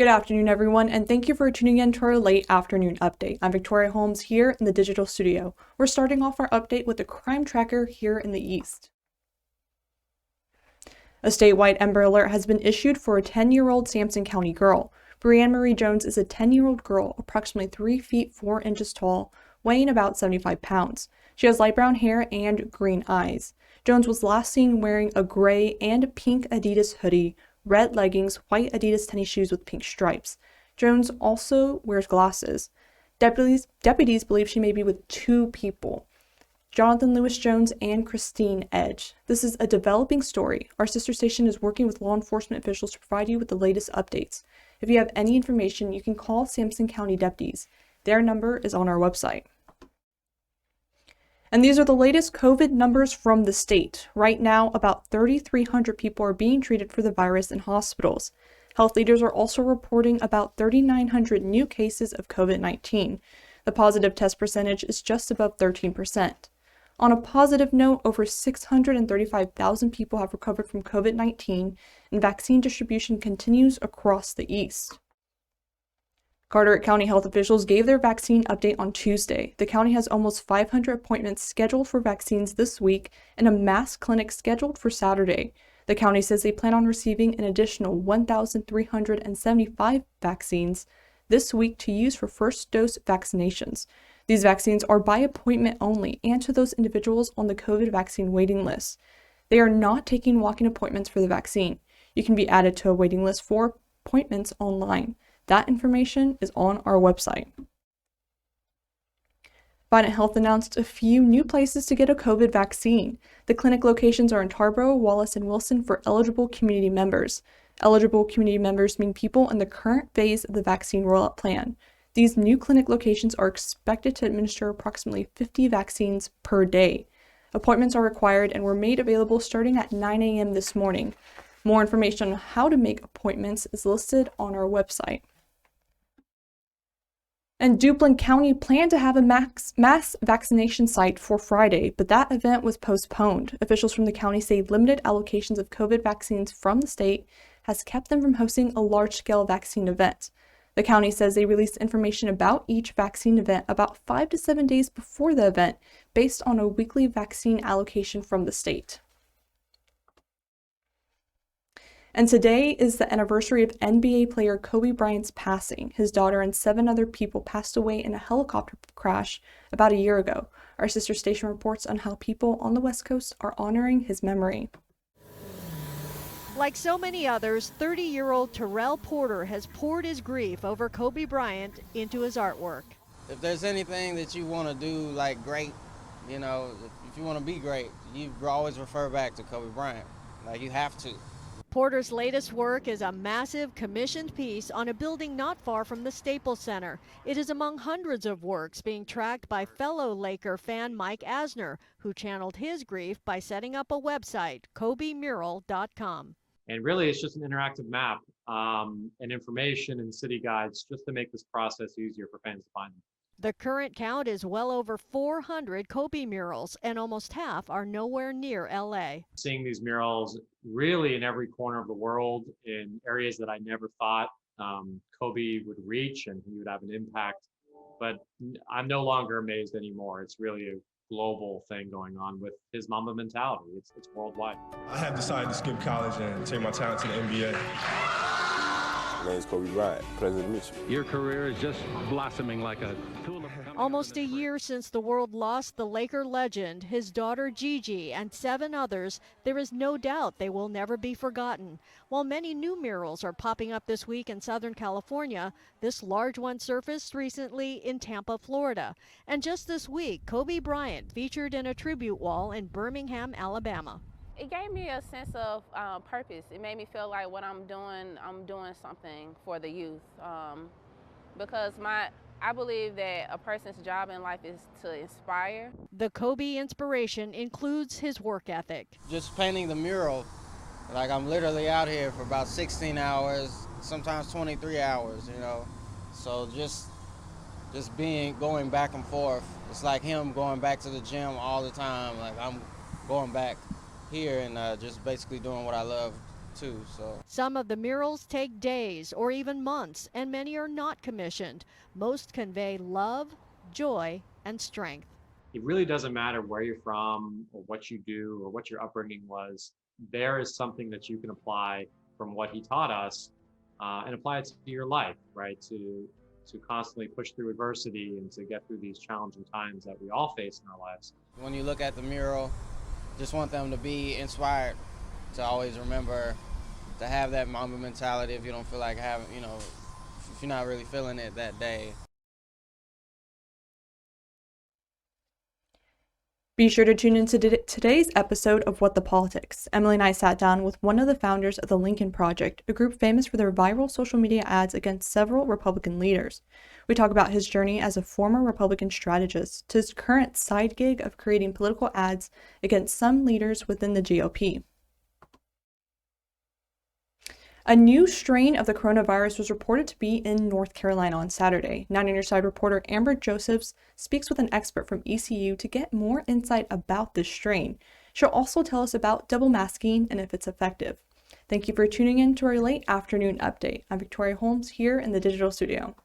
Good afternoon, everyone, and thank you for tuning in to our late afternoon update. I'm Victoria Holmes here in the digital studio. We're starting off our update with the crime tracker here in the East. A statewide Amber Alert has been issued for a 10-year-old Sampson County girl. Brianne Marie Jones is a 10-year-old girl, approximately 3 feet 4 inches tall, weighing about 75 pounds. She has light brown hair and green eyes. Jones was last seen wearing a gray and pink Adidas hoodie, red leggings, white Adidas tennis shoes with pink stripes. Jones also wears glasses. Deputies believe she may be with 2 people, Jonathan Lewis Jones and Christine Edge. This is a developing story. Our sister station is working with law enforcement officials to provide you with the latest updates. If you have any information, you can call Sampson County deputies. Their number is on our website. And these are the latest COVID numbers from the state. Right now, about 3,300 people are being treated for the virus in hospitals. Health leaders are also reporting about 3,900 new cases of COVID-19. The positive test percentage is just above 13%. On a positive note, over 635,000 people have recovered from COVID-19, and vaccine distribution continues across the East. Carteret County health officials gave their vaccine update on Tuesday. The county has almost 500 appointments scheduled for vaccines this week and a mass clinic scheduled for Saturday. The county says they plan on receiving an additional 1,375 vaccines this week to use for first dose vaccinations. These vaccines are by appointment only and to those individuals on the COVID vaccine waiting list. They are not taking walk-in appointments for the vaccine. You can be added to a waiting list for appointments online. That information is on our website. Vidant Health announced a few new places to get a COVID vaccine. The clinic locations are in Tarboro, Wallace, and Wilson for eligible community members. Eligible community members mean people in the current phase of the vaccine rollout plan. These new clinic locations are expected to administer approximately 50 vaccines per day. Appointments are required and were made available starting at 9 a.m. this morning. More information on how to make appointments is listed on our website. And Duplin County planned to have a mass vaccination site for Friday, but that event was postponed. Officials from the county say limited allocations of COVID vaccines from the state has kept them from hosting a large-scale vaccine event. The county says they released information about each vaccine event about 5 to 7 days before the event, based on a weekly vaccine allocation from the state. And today is the anniversary of NBA player Kobe Bryant's passing. His daughter and 7 other people passed away in a helicopter crash about a year ago. Our sister station reports on how people on the West Coast are honoring his memory. Like so many others, 30-year-old Terrell Porter has poured his grief over Kobe Bryant into his artwork. If there's anything that you want to do like great, if you want to be great, you always refer back to Kobe Bryant. Like, you have to. Porter's latest work is a massive commissioned piece on a building not far from the Staples Center. It is among hundreds of works being tracked by fellow Laker fan Mike Asner, who channeled his grief by setting up a website, kobemural.com. And really, it's just an interactive map and information and city guides just to make this process easier for fans to find them. The current count is well over 400 Kobe murals, and almost half are nowhere near LA. Seeing these murals really in every corner of the world in areas that I never thought Kobe would reach and he would have an impact. But I'm no longer amazed anymore. It's really a global thing going on with his Mamba mentality. It's worldwide. I have decided to skip college and take my talent to the NBA. My name is Kobe Bryant, pleasure to meet you. Your career is just blossoming like a tulip. Almost a year since the world lost the Laker legend, his daughter Gigi, and 7 others, there is no doubt they will never be forgotten. While many new murals are popping up this week in Southern California, this large one surfaced recently in Tampa, Florida. And just this week, Kobe Bryant featured in a tribute wall in Birmingham, Alabama. It gave me a sense of purpose. It made me feel like what I'm doing something for the youth. Because I believe that a person's job in life is to inspire. The Kobe inspiration includes his work ethic. Just painting the mural, like I'm literally out here for about 16 hours, sometimes 23 hours, So just going back and forth. It's like him going back to the gym all the time. Like I'm going back here and just basically doing what I love too. So Some of the murals take days or even months, and many are not commissioned. Most convey love, joy, and strength. It really doesn't matter where you're from or what you do or what your upbringing was. There is something that you can apply from what he taught us and apply it to your life, right? To constantly push through adversity and to get through these challenging times that we all face in our lives. when you look at the mural, just want them to be inspired to always remember to have that Mamba mentality if you don't feel like having, if you're not really feeling it that day. Be sure to tune into today's episode of What the Politics. Emily and I sat down with one of the founders of the Lincoln Project, a group famous for their viral social media ads against several Republican leaders. We talk about his journey as a former Republican strategist to his current side gig of creating political ads against some leaders within the GOP. A new strain of the coronavirus was reported to be in North Carolina on Saturday. 9 on Your Side reporter Amber Josephs speaks with an expert from ECU to get more insight about this strain. She'll also tell us about double masking and if it's effective. Thank you for tuning in to our late afternoon update. I'm Victoria Holmes here in the digital studio.